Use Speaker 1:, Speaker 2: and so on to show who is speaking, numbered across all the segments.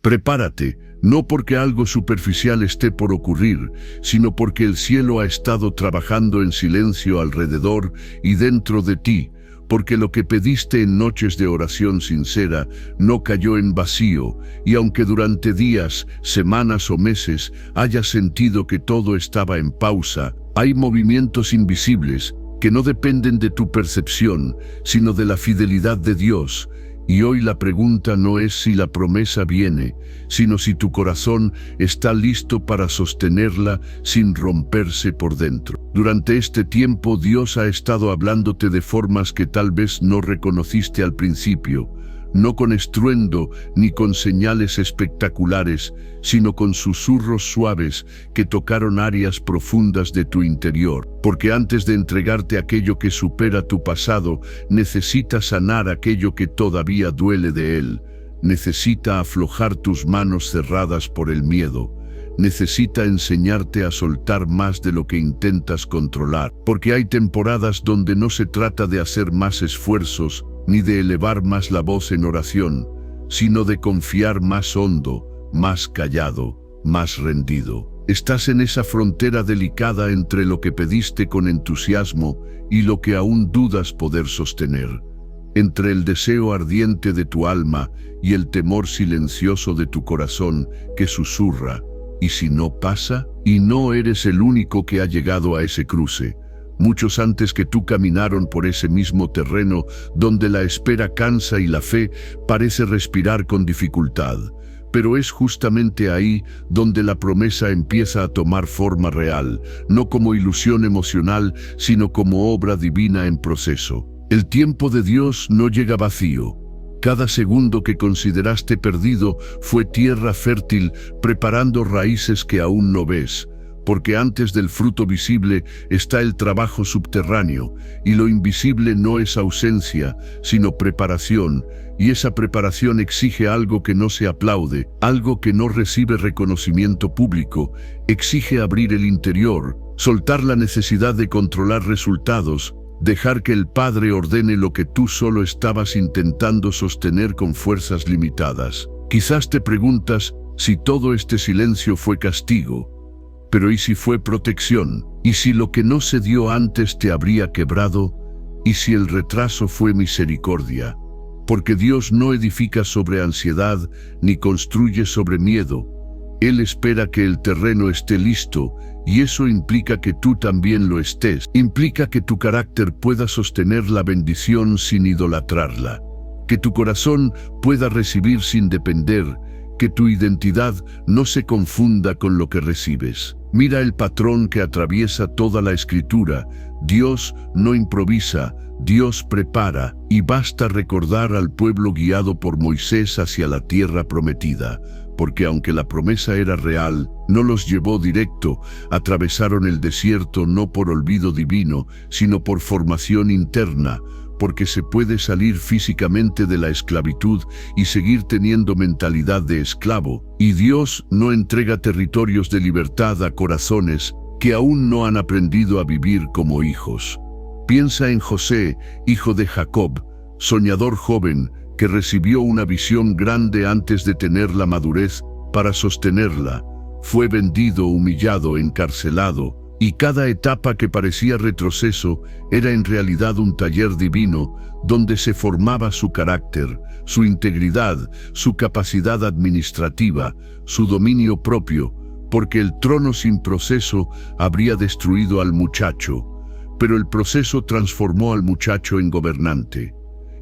Speaker 1: Prepárate, no porque algo superficial esté por ocurrir, sino porque el cielo ha estado trabajando en silencio alrededor y dentro de ti, porque lo que pediste en noches de oración sincera no cayó en vacío, y aunque durante días, semanas o meses hayas sentido que todo estaba en pausa, hay movimientos invisibles que no dependen de tu percepción, sino de la fidelidad de Dios. Y hoy la pregunta no es si la promesa viene, sino si tu corazón está listo para sostenerla sin romperse por dentro. Durante este tiempo Dios ha estado hablándote de formas que tal vez no reconociste al principio, no con estruendo ni con señales espectaculares, sino con susurros suaves que tocaron áreas profundas de tu interior. Porque antes de entregarte aquello que supera tu pasado, necesita sanar aquello que todavía duele de él. Necesita aflojar tus manos cerradas por el miedo. Necesita enseñarte a soltar más de lo que intentas controlar. Porque hay temporadas donde no se trata de hacer más esfuerzos, ni de elevar más la voz en oración, sino de confiar más hondo, más callado, más rendido. Estás en esa frontera delicada entre lo que pediste con entusiasmo y lo que aún dudas poder sostener, entre el deseo ardiente de tu alma y el temor silencioso de tu corazón que susurra, ¿y si no pasa? Y no eres el único que ha llegado a ese cruce. Muchos antes que tú caminaron por ese mismo terreno donde la espera cansa y la fe parece respirar con dificultad. Pero es justamente ahí donde la promesa empieza a tomar forma real, no como ilusión emocional, sino como obra divina en proceso. El tiempo de Dios no llega vacío. Cada segundo que consideraste perdido fue tierra fértil preparando raíces que aún no ves. Porque antes del fruto visible está el trabajo subterráneo, y lo invisible no es ausencia, sino preparación, y esa preparación exige algo que no se aplaude, algo que no recibe reconocimiento público, exige abrir el interior, soltar la necesidad de controlar resultados, dejar que el Padre ordene lo que tú solo estabas intentando sostener con fuerzas limitadas. Quizás te preguntas si todo este silencio fue castigo. Pero ¿y si fue protección? ¿Y si lo que no se dio antes te habría quebrado? ¿Y si el retraso fue misericordia? Porque Dios no edifica sobre ansiedad ni construye sobre miedo. Él espera que el terreno esté listo, y eso implica que tú también lo estés. Implica que tu carácter pueda sostener la bendición sin idolatrarla, que tu corazón pueda recibir sin depender, que tu identidad no se confunda con lo que recibes. Mira el patrón que atraviesa toda la Escritura. Dios no improvisa, Dios prepara, y basta recordar al pueblo guiado por Moisés hacia la tierra prometida, porque aunque la promesa era real, no los llevó directo, atravesaron el desierto no por olvido divino, sino por formación interna, porque se puede salir físicamente de la esclavitud y seguir teniendo mentalidad de esclavo, y Dios no entrega territorios de libertad a corazones que aún no han aprendido a vivir como hijos. Piensa en José, hijo de Jacob, soñador joven, que recibió una visión grande antes de tener la madurez para sostenerla. Fue vendido, humillado, encarcelado, y cada etapa que parecía retroceso era en realidad un taller divino donde se formaba su carácter, su integridad, su capacidad administrativa, su dominio propio, porque el trono sin proceso habría destruido al muchacho, pero el proceso transformó al muchacho en gobernante.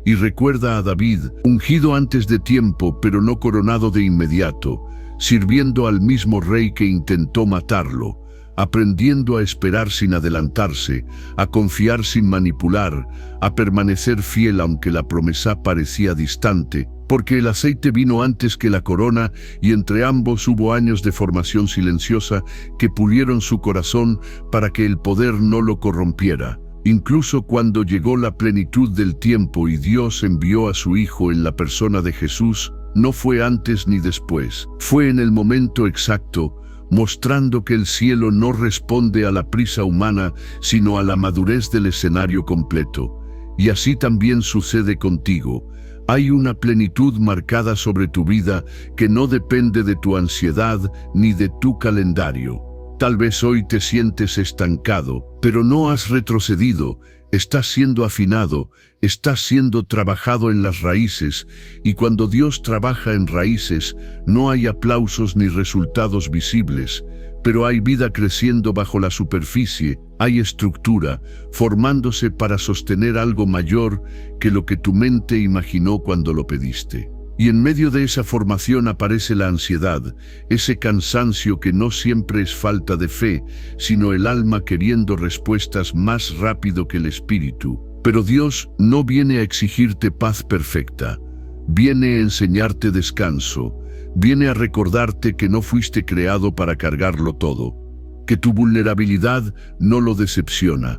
Speaker 1: Y recuerda a David, ungido antes de tiempo pero no coronado de inmediato, sirviendo al mismo rey que intentó matarlo, aprendiendo a esperar sin adelantarse, a confiar sin manipular, a permanecer fiel aunque la promesa parecía distante, porque el aceite vino antes que la corona y entre ambos hubo años de formación silenciosa que pulieron su corazón para que el poder no lo corrompiera. Incluso cuando llegó la plenitud del tiempo y Dios envió a su Hijo en la persona de Jesús, no fue antes ni después, fue en el momento exacto, mostrando que el cielo no responde a la prisa humana, sino a la madurez del escenario completo. Y así también sucede contigo. Hay una plenitud marcada sobre tu vida que no depende de tu ansiedad ni de tu calendario. Tal vez hoy te sientes estancado, pero no has retrocedido. Estás siendo afinado, estás siendo trabajado en las raíces, y cuando Dios trabaja en raíces, no hay aplausos ni resultados visibles, pero hay vida creciendo bajo la superficie, hay estructura, formándose para sostener algo mayor que lo que tu mente imaginó cuando lo pediste. Y en medio de esa formación aparece la ansiedad, ese cansancio que no siempre es falta de fe, sino el alma queriendo respuestas más rápido que el espíritu. Pero Dios no viene a exigirte paz perfecta, viene a enseñarte descanso, viene a recordarte que no fuiste creado para cargarlo todo, que tu vulnerabilidad no lo decepciona,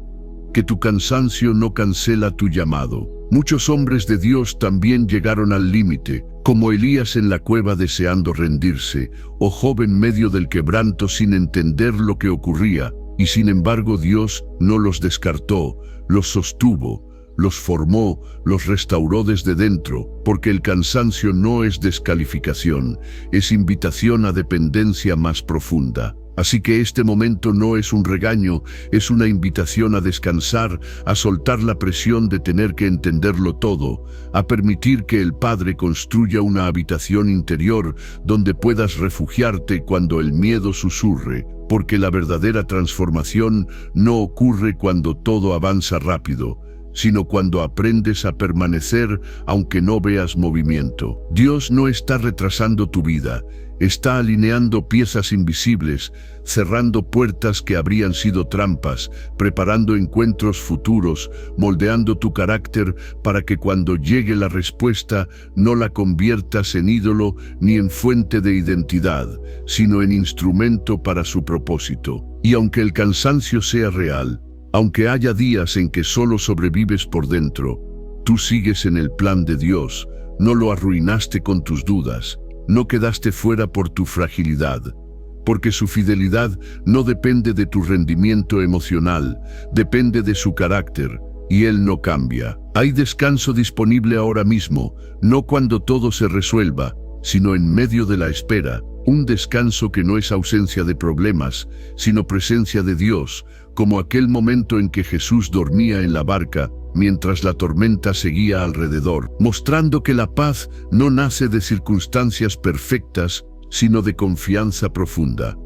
Speaker 1: que tu cansancio no cancela tu llamado. Muchos hombres de Dios también llegaron al límite, como Elías en la cueva deseando rendirse, o Job en medio del quebranto sin entender lo que ocurría, y sin embargo Dios no los descartó, los sostuvo, los formó, los restauró desde dentro, porque el cansancio no es descalificación, es invitación a dependencia más profunda. Así que este momento no es un regaño, es una invitación a descansar, a soltar la presión de tener que entenderlo todo, a permitir que el Padre construya una habitación interior donde puedas refugiarte cuando el miedo susurre, porque la verdadera transformación no ocurre cuando todo avanza rápido, sino cuando aprendes a permanecer aunque no veas movimiento. Dios no está retrasando tu vida, está alineando piezas invisibles, cerrando puertas que habrían sido trampas, preparando encuentros futuros, moldeando tu carácter para que cuando llegue la respuesta no la conviertas en ídolo ni en fuente de identidad, sino en instrumento para su propósito. Y aunque el cansancio sea real, aunque haya días en que solo sobrevives por dentro, tú sigues en el plan de Dios, no lo arruinaste con tus dudas, no quedaste fuera por tu fragilidad, porque su fidelidad no depende de tu rendimiento emocional, depende de su carácter, y Él no cambia. Hay descanso disponible ahora mismo, no cuando todo se resuelva, sino en medio de la espera, un descanso que no es ausencia de problemas, sino presencia de Dios, como aquel momento en que Jesús dormía en la barca, mientras la tormenta seguía alrededor, mostrando que la paz no nace de circunstancias perfectas, sino de confianza profunda.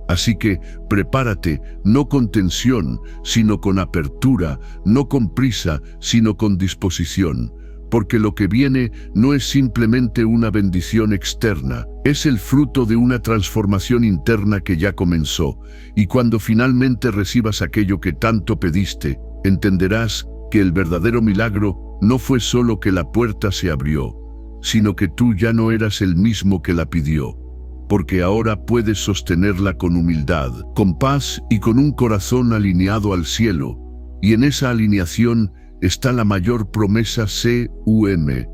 Speaker 1: Así que prepárate, no con tensión, sino con apertura, no con prisa, sino con disposición, porque lo que viene no es simplemente una bendición externa, es el fruto de una transformación interna que ya comenzó, y cuando finalmente recibas aquello que tanto pediste, entenderás que el verdadero milagro no fue solo que la puerta se abrió, sino que tú ya no eras el mismo que la pidió, porque ahora puedes sostenerla con humildad, con paz y con un corazón alineado al cielo, y en esa alineación está la mayor promesa CUMPLITA.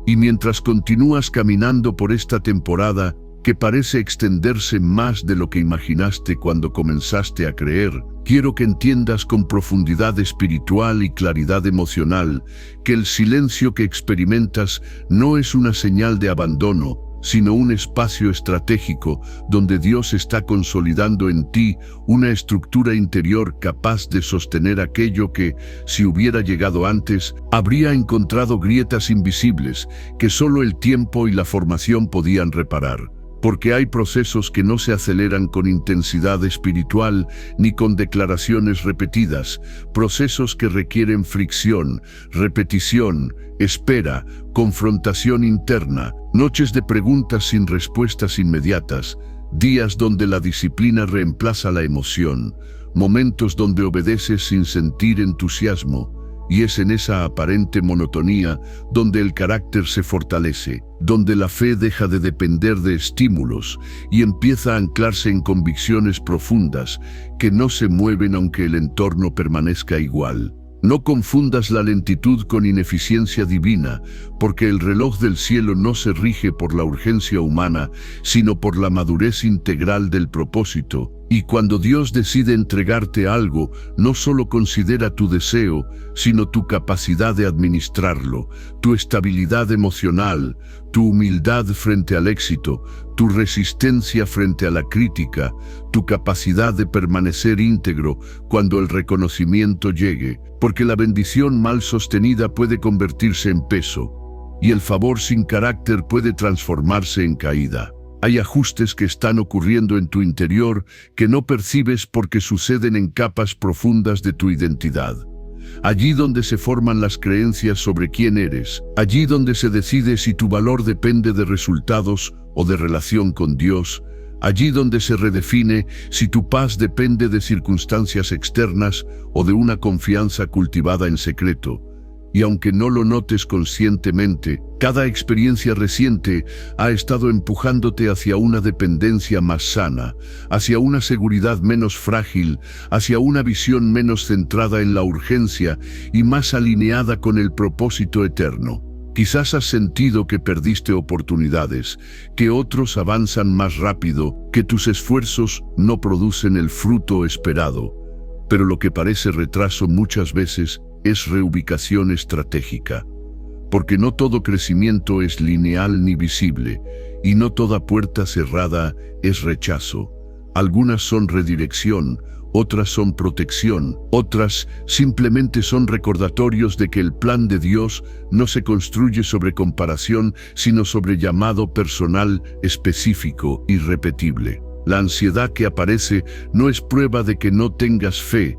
Speaker 1: Y mientras continúas caminando por esta temporada, que parece extenderse más de lo que imaginaste cuando comenzaste a creer, quiero que entiendas con profundidad espiritual y claridad emocional que el silencio que experimentas no es una señal de abandono, sino un espacio estratégico donde Dios está consolidando en ti una estructura interior capaz de sostener aquello que, si hubiera llegado antes, habría encontrado grietas invisibles que solo el tiempo y la formación podían reparar. Porque hay procesos que no se aceleran con intensidad espiritual ni con declaraciones repetidas, procesos que requieren fricción, repetición, espera, confrontación interna, noches de preguntas sin respuestas inmediatas, días donde la disciplina reemplaza la emoción, momentos donde obedeces sin sentir entusiasmo. Y es en esa aparente monotonía donde el carácter se fortalece, donde la fe deja de depender de estímulos y empieza a anclarse en convicciones profundas que no se mueven aunque el entorno permanezca igual. No confundas la lentitud con ineficiencia divina, porque el reloj del cielo no se rige por la urgencia humana, sino por la madurez integral del propósito. Y cuando Dios decide entregarte algo, no solo considera tu deseo, sino tu capacidad de administrarlo, tu estabilidad emocional, tu humildad frente al éxito, tu resistencia frente a la crítica, tu capacidad de permanecer íntegro cuando el reconocimiento llegue, porque la bendición mal sostenida puede convertirse en peso, y el favor sin carácter puede transformarse en caída. Hay ajustes que están ocurriendo en tu interior que no percibes porque suceden en capas profundas de tu identidad. Allí donde se forman las creencias sobre quién eres, allí donde se decide si tu valor depende de resultados o de relación con Dios, allí donde se redefine si tu paz depende de circunstancias externas o de una confianza cultivada en secreto. Y aunque no lo notes conscientemente, cada experiencia reciente ha estado empujándote hacia una dependencia más sana, hacia una seguridad menos frágil, hacia una visión menos centrada en la urgencia y más alineada con el propósito eterno. Quizás has sentido que perdiste oportunidades, que otros avanzan más rápido, que tus esfuerzos no producen el fruto esperado. Pero lo que parece retraso muchas veces es reubicación estratégica, porque no todo crecimiento es lineal ni visible, y no toda puerta cerrada es rechazo. Algunas son redirección, otras son protección, otras simplemente son recordatorios de que el plan de Dios no se construye sobre comparación, sino sobre llamado personal, específico, irrepetible. La ansiedad que aparece no es prueba de que no tengas fe,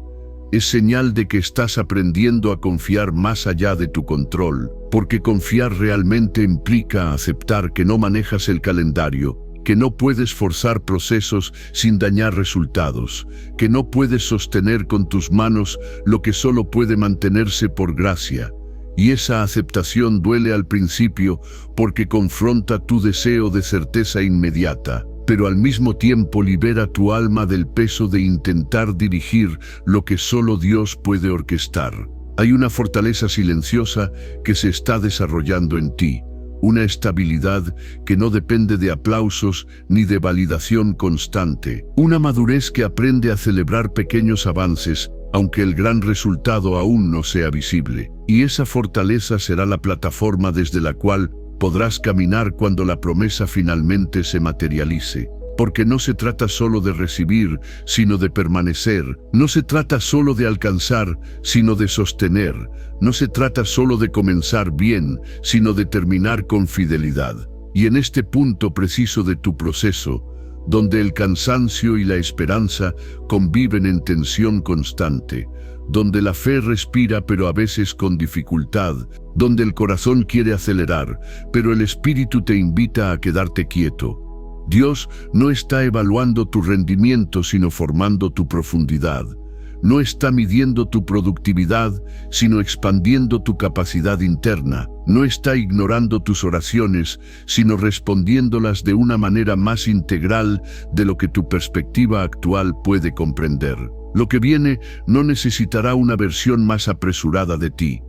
Speaker 1: es señal de que estás aprendiendo a confiar más allá de tu control, porque confiar realmente implica aceptar que no manejas el calendario, que no puedes forzar procesos sin dañar resultados, que no puedes sostener con tus manos lo que solo puede mantenerse por gracia. Y esa aceptación duele al principio porque confronta tu deseo de certeza inmediata, pero al mismo tiempo libera tu alma del peso de intentar dirigir lo que solo Dios puede orquestar. Hay una fortaleza silenciosa que se está desarrollando en ti, una estabilidad que no depende de aplausos ni de validación constante, una madurez que aprende a celebrar pequeños avances, aunque el gran resultado aún no sea visible. Y esa fortaleza será la plataforma desde la cual podrás caminar cuando la promesa finalmente se materialice. Porque no se trata solo de recibir, sino de permanecer. No se trata solo de alcanzar, sino de sostener. No se trata solo de comenzar bien, sino de terminar con fidelidad. Y en este punto preciso de tu proceso, donde el cansancio y la esperanza conviven en tensión constante, donde la fe respira pero a veces con dificultad, donde el corazón quiere acelerar, pero el espíritu te invita a quedarte quieto. Dios no está evaluando tu rendimiento, sino formando tu profundidad. No está midiendo tu productividad, sino expandiendo tu capacidad interna. No está ignorando tus oraciones, sino respondiéndolas de una manera más integral de lo que tu perspectiva actual puede comprender. Lo que viene no necesitará una versión más apresurada de ti.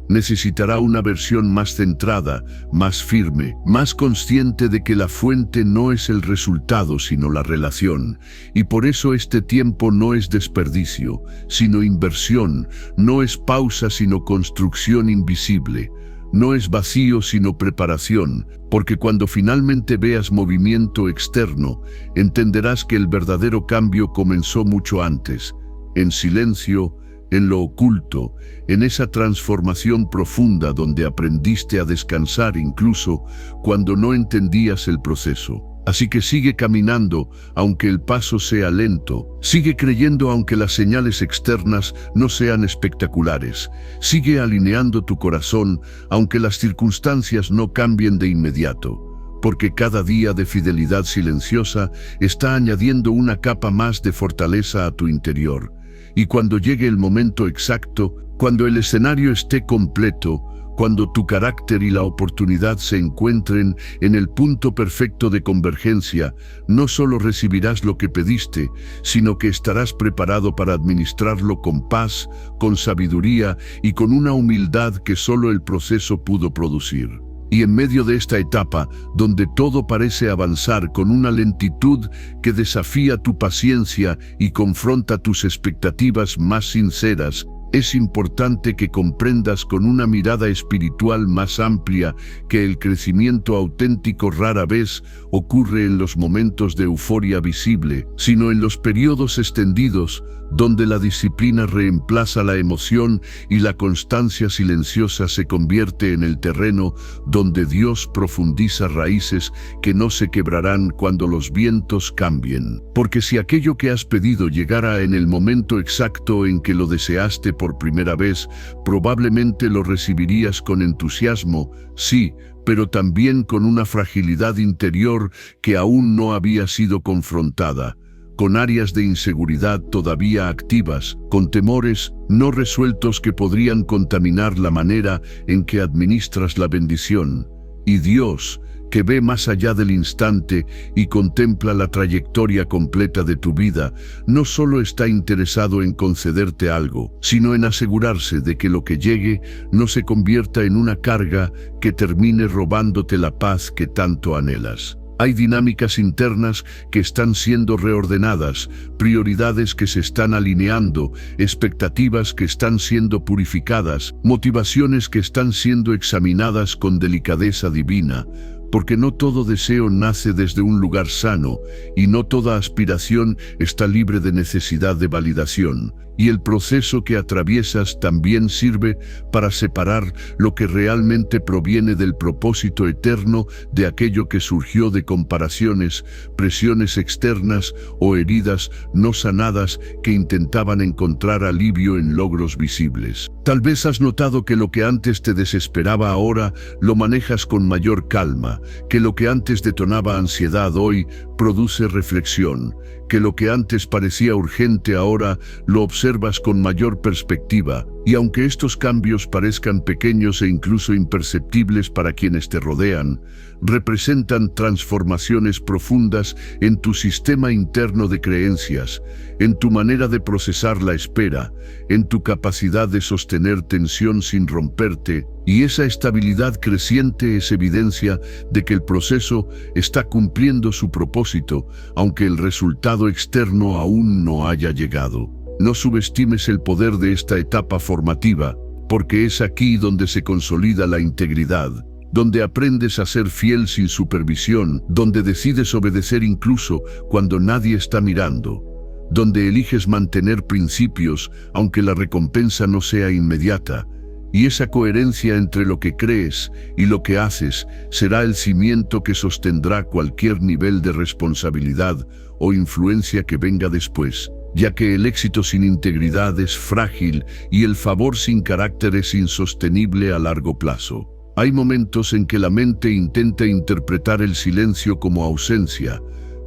Speaker 1: Necesitará una versión más centrada, más firme, más consciente de que la fuente no es el resultado, sino la relación. Y por eso este tiempo no es desperdicio, sino inversión, no es pausa, sino construcción invisible. No es vacío, sino preparación, porque cuando finalmente veas movimiento externo, entenderás que el verdadero cambio comenzó mucho antes, en silencio, en lo oculto, en esa transformación profunda donde aprendiste a descansar incluso cuando no entendías el proceso. Así que sigue caminando, aunque el paso sea lento. Sigue creyendo aunque las señales externas no sean espectaculares. Sigue alineando tu corazón, aunque las circunstancias no cambien de inmediato. Porque cada día de fidelidad silenciosa está añadiendo una capa más de fortaleza a tu interior. Y cuando llegue el momento exacto, cuando el escenario esté completo, cuando tu carácter y la oportunidad se encuentren en el punto perfecto de convergencia, no solo recibirás lo que pediste, sino que estarás preparado para administrarlo con paz, con sabiduría y con una humildad que solo el proceso pudo producir. Y en medio de esta etapa, donde todo parece avanzar con una lentitud que desafía tu paciencia y confronta tus expectativas más sinceras, es importante que comprendas con una mirada espiritual más amplia que el crecimiento auténtico rara vez ocurre en los momentos de euforia visible, sino en los periodos extendidos donde la disciplina reemplaza la emoción y la constancia silenciosa se convierte en el terreno donde Dios profundiza raíces que no se quebrarán cuando los vientos cambien. Porque si aquello que has pedido llegara en el momento exacto en que lo deseaste por primera vez, probablemente lo recibirías con entusiasmo, sí, pero también con una fragilidad interior que aún no había sido confrontada, con áreas de inseguridad todavía activas, con temores no resueltos que podrían contaminar la manera en que administras la bendición. Y Dios, que ve más allá del instante y contempla la trayectoria completa de tu vida, no solo está interesado en concederte algo, sino en asegurarse de que lo que llegue no se convierta en una carga que termine robándote la paz que tanto anhelas. Hay dinámicas internas que están siendo reordenadas, prioridades que se están alineando, expectativas que están siendo purificadas, motivaciones que están siendo examinadas con delicadeza divina, porque no todo deseo nace desde un lugar sano y no toda aspiración está libre de necesidad de validación. Y el proceso que atraviesas también sirve para separar lo que realmente proviene del propósito eterno de aquello que surgió de comparaciones, presiones externas o heridas no sanadas que intentaban encontrar alivio en logros visibles. Tal vez has notado que lo que antes te desesperaba ahora lo manejas con mayor calma, que lo que antes detonaba ansiedad hoy produce reflexión, que lo que antes parecía urgente ahora lo observas con mayor perspectiva, y aunque estos cambios parezcan pequeños e incluso imperceptibles para quienes te rodean, representan transformaciones profundas en tu sistema interno de creencias, en tu manera de procesar la espera, en tu capacidad de sostener tensión sin romperte, y esa estabilidad creciente es evidencia de que el proceso está cumpliendo su propósito, aunque el resultado externo aún no haya llegado. No subestimes el poder de esta etapa formativa, porque es aquí donde se consolida la integridad, donde aprendes a ser fiel sin supervisión, donde decides obedecer incluso cuando nadie está mirando, donde eliges mantener principios aunque la recompensa no sea inmediata, y esa coherencia entre lo que crees y lo que haces será el cimiento que sostendrá cualquier nivel de responsabilidad o influencia que venga después, ya que el éxito sin integridad es frágil y el favor sin carácter es insostenible a largo plazo. Hay momentos en que la mente intenta interpretar el silencio como ausencia,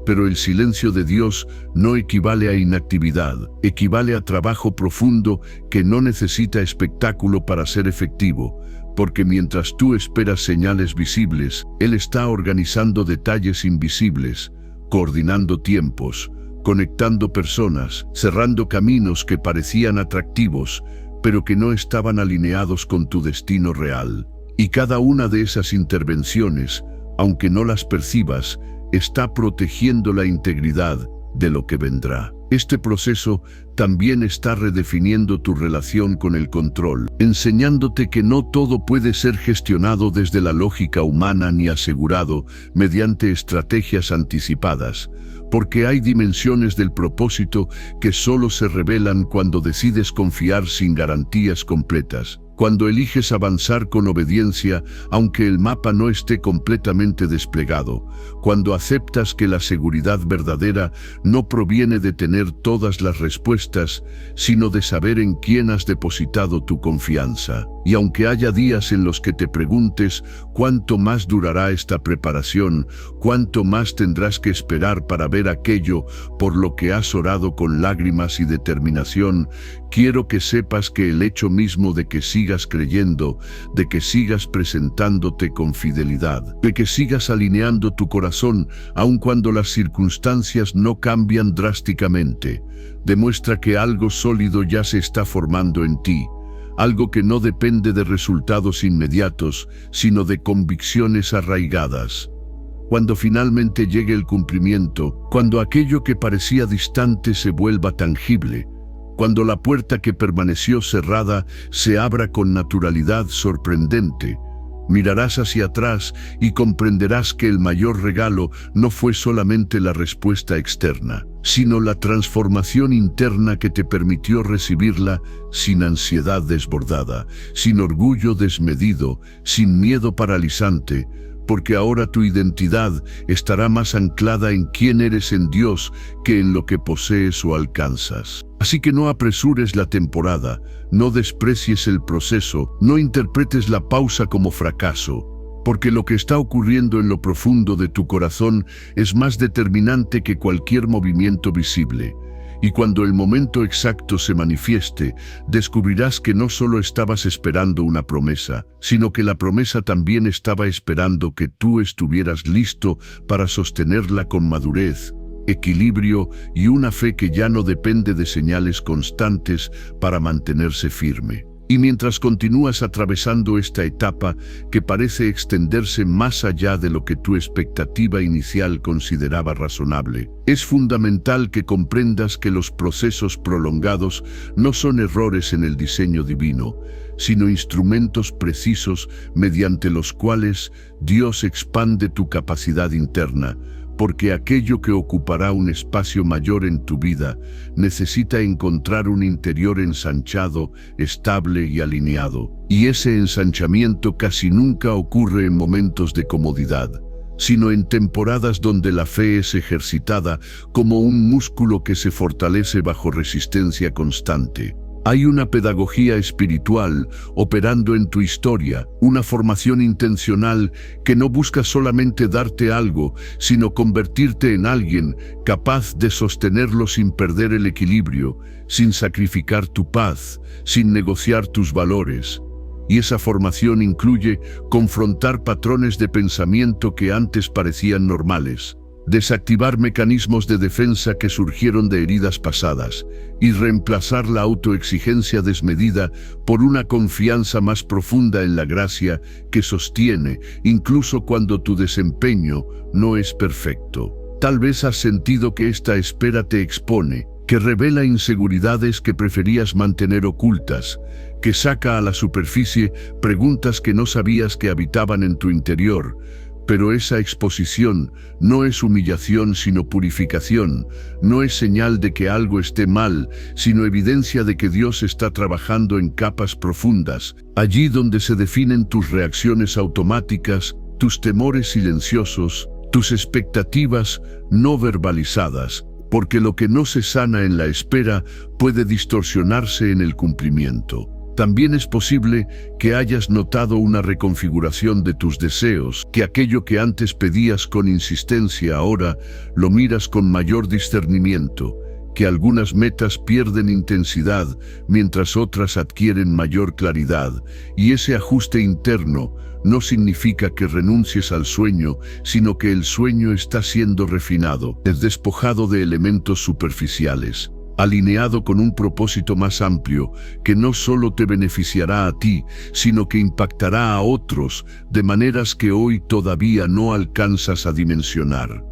Speaker 1: pero el silencio de Dios no equivale a inactividad, equivale a trabajo profundo que no necesita espectáculo para ser efectivo, porque mientras tú esperas señales visibles, Él está organizando detalles invisibles, coordinando tiempos, conectando personas, cerrando caminos que parecían atractivos, pero que no estaban alineados con tu destino real. Y cada una de esas intervenciones, aunque no las percibas, está protegiendo la integridad de lo que vendrá. Este proceso también está redefiniendo tu relación con el control, enseñándote que no todo puede ser gestionado desde la lógica humana ni asegurado mediante estrategias anticipadas, porque hay dimensiones del propósito que solo se revelan cuando decides confiar sin garantías completas. Cuando eliges avanzar con obediencia, aunque el mapa no esté completamente desplegado, cuando aceptas que la seguridad verdadera no proviene de tener todas las respuestas, sino de saber en quién has depositado tu confianza. Y aunque haya días en los que te preguntes cuánto más durará esta preparación, cuánto más tendrás que esperar para ver aquello por lo que has orado con lágrimas y determinación, quiero que sepas que el hecho mismo de que sigas creyendo, de que sigas presentándote con fidelidad, de que sigas alineando tu corazón aun cuando las circunstancias no cambian drásticamente, demuestra que algo sólido ya se está formando en ti, algo que no depende de resultados inmediatos, sino de convicciones arraigadas. Cuando finalmente llegue el cumplimiento, cuando aquello que parecía distante se vuelva tangible, cuando la puerta que permaneció cerrada se abra con naturalidad sorprendente, mirarás hacia atrás y comprenderás que el mayor regalo no fue solamente la respuesta externa, sino la transformación interna que te permitió recibirla sin ansiedad desbordada, sin orgullo desmedido, sin miedo paralizante, porque ahora tu identidad estará más anclada en quién eres en Dios que en lo que posees o alcanzas. Así que no apresures la temporada, no desprecies el proceso, no interpretes la pausa como fracaso, porque lo que está ocurriendo en lo profundo de tu corazón es más determinante que cualquier movimiento visible. Y cuando el momento exacto se manifieste, descubrirás que no solo estabas esperando una promesa, sino que la promesa también estaba esperando que tú estuvieras listo para sostenerla con madurez, equilibrio y una fe que ya no depende de señales constantes para mantenerse firme. Y mientras continúas atravesando esta etapa que parece extenderse más allá de lo que tu expectativa inicial consideraba razonable, es fundamental que comprendas que los procesos prolongados no son errores en el diseño divino, sino instrumentos precisos mediante los cuales Dios expande tu capacidad interna, porque aquello que ocupará un espacio mayor en tu vida necesita encontrar un interior ensanchado, estable y alineado. Y ese ensanchamiento casi nunca ocurre en momentos de comodidad, sino en temporadas donde la fe es ejercitada como un músculo que se fortalece bajo resistencia constante. Hay una pedagogía espiritual operando en tu historia, una formación intencional que no busca solamente darte algo, sino convertirte en alguien capaz de sostenerlo sin perder el equilibrio, sin sacrificar tu paz, sin negociar tus valores. Y esa formación incluye confrontar patrones de pensamiento que antes parecían normales, desactivar mecanismos de defensa que surgieron de heridas pasadas y reemplazar la autoexigencia desmedida por una confianza más profunda en la gracia que sostiene, incluso cuando tu desempeño no es perfecto. Tal vez has sentido que esta espera te expone, que revela inseguridades que preferías mantener ocultas, que saca a la superficie preguntas que no sabías que habitaban en tu interior. Pero esa exposición no es humillación sino purificación, no es señal de que algo esté mal, sino evidencia de que Dios está trabajando en capas profundas, allí donde se definen tus reacciones automáticas, tus temores silenciosos, tus expectativas no verbalizadas, porque lo que no se sana en la espera puede distorsionarse en el cumplimiento. También es posible que hayas notado una reconfiguración de tus deseos, que aquello que antes pedías con insistencia ahora lo miras con mayor discernimiento, que algunas metas pierden intensidad mientras otras adquieren mayor claridad, y ese ajuste interno no significa que renuncies al sueño, sino que el sueño está siendo refinado, despojado de elementos superficiales, alineado con un propósito más amplio que no solo te beneficiará a ti, sino que impactará a otros de maneras que hoy todavía no alcanzas a dimensionar.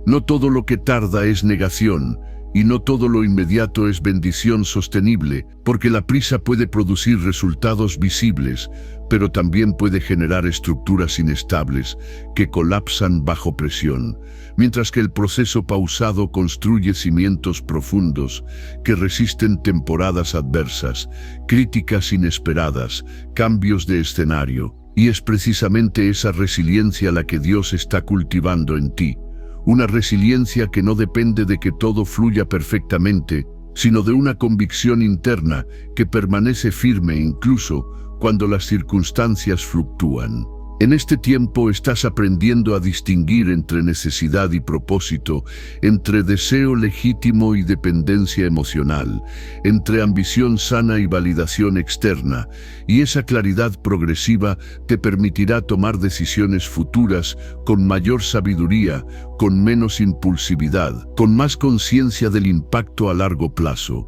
Speaker 1: No todo lo que tarda es negación, y no todo lo inmediato es bendición sostenible, porque la prisa puede producir resultados visibles, pero también puede generar estructuras inestables que colapsan bajo presión, mientras que el proceso pausado construye cimientos profundos que resisten temporadas adversas, críticas inesperadas, cambios de escenario, y es precisamente esa resiliencia la que Dios está cultivando en ti. Una resiliencia que no depende de que todo fluya perfectamente, sino de una convicción interna que permanece firme incluso cuando las circunstancias fluctúan. En este tiempo estás aprendiendo a distinguir entre necesidad y propósito, entre deseo legítimo y dependencia emocional, entre ambición sana y validación externa, y esa claridad progresiva te permitirá tomar decisiones futuras con mayor sabiduría, con menos impulsividad, con más conciencia del impacto a largo plazo.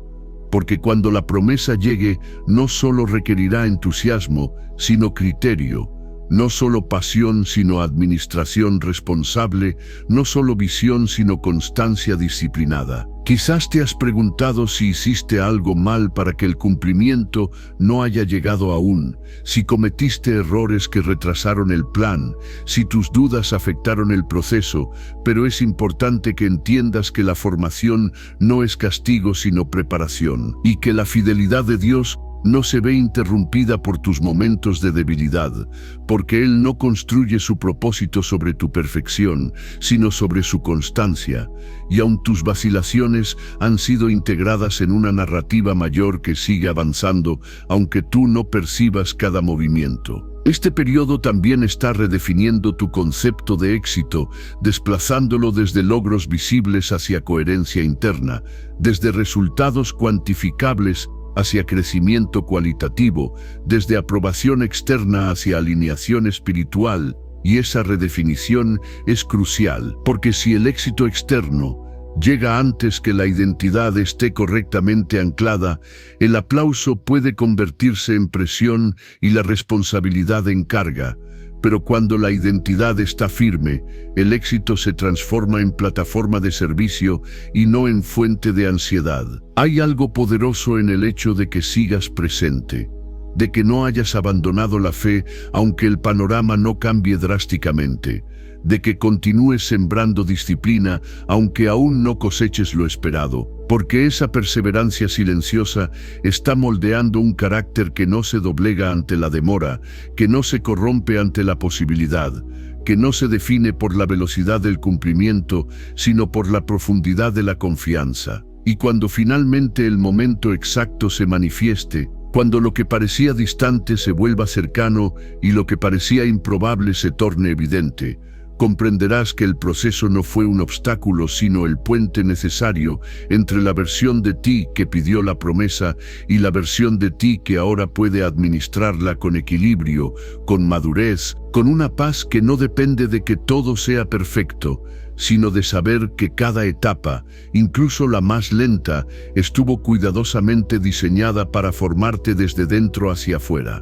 Speaker 1: porque cuando la promesa llegue, no solo requerirá entusiasmo, sino criterio. No solo pasión, sino administración responsable, no solo visión, sino constancia disciplinada. Quizás te has preguntado si hiciste algo mal para que el cumplimiento no haya llegado aún, si cometiste errores que retrasaron el plan, si tus dudas afectaron el proceso, pero es importante que entiendas que la formación no es castigo sino preparación, y que la fidelidad de Dios no se ve interrumpida por tus momentos de debilidad, porque Él no construye su propósito sobre tu perfección, sino sobre su constancia, y aun tus vacilaciones han sido integradas en una narrativa mayor que sigue avanzando, aunque tú no percibas cada movimiento. Este periodo también está redefiniendo tu concepto de éxito, desplazándolo desde logros visibles hacia coherencia interna, desde resultados cuantificables hacia crecimiento cualitativo, desde aprobación externa hacia alineación espiritual, y esa redefinición es crucial, porque si el éxito externo llega antes que la identidad esté correctamente anclada, el aplauso puede convertirse en presión y la responsabilidad en carga. Pero cuando la identidad está firme, el éxito se transforma en plataforma de servicio y no en fuente de ansiedad. Hay algo poderoso en el hecho de que sigas presente, de que no hayas abandonado la fe aunque el panorama no cambie drásticamente, de que continúes sembrando disciplina aunque aún no coseches lo esperado, porque esa perseverancia silenciosa está moldeando un carácter que no se doblega ante la demora, que no se corrompe ante la posibilidad, que no se define por la velocidad del cumplimiento, sino por la profundidad de la confianza. Y cuando finalmente el momento exacto se manifieste, cuando lo que parecía distante se vuelva cercano y lo que parecía improbable se torne evidente, comprenderás que el proceso no fue un obstáculo, sino el puente necesario entre la versión de ti que pidió la promesa y la versión de ti que ahora puede administrarla con equilibrio, con madurez, con una paz que no depende de que todo sea perfecto, sino de saber que cada etapa, incluso la más lenta, estuvo cuidadosamente diseñada para formarte desde dentro hacia afuera.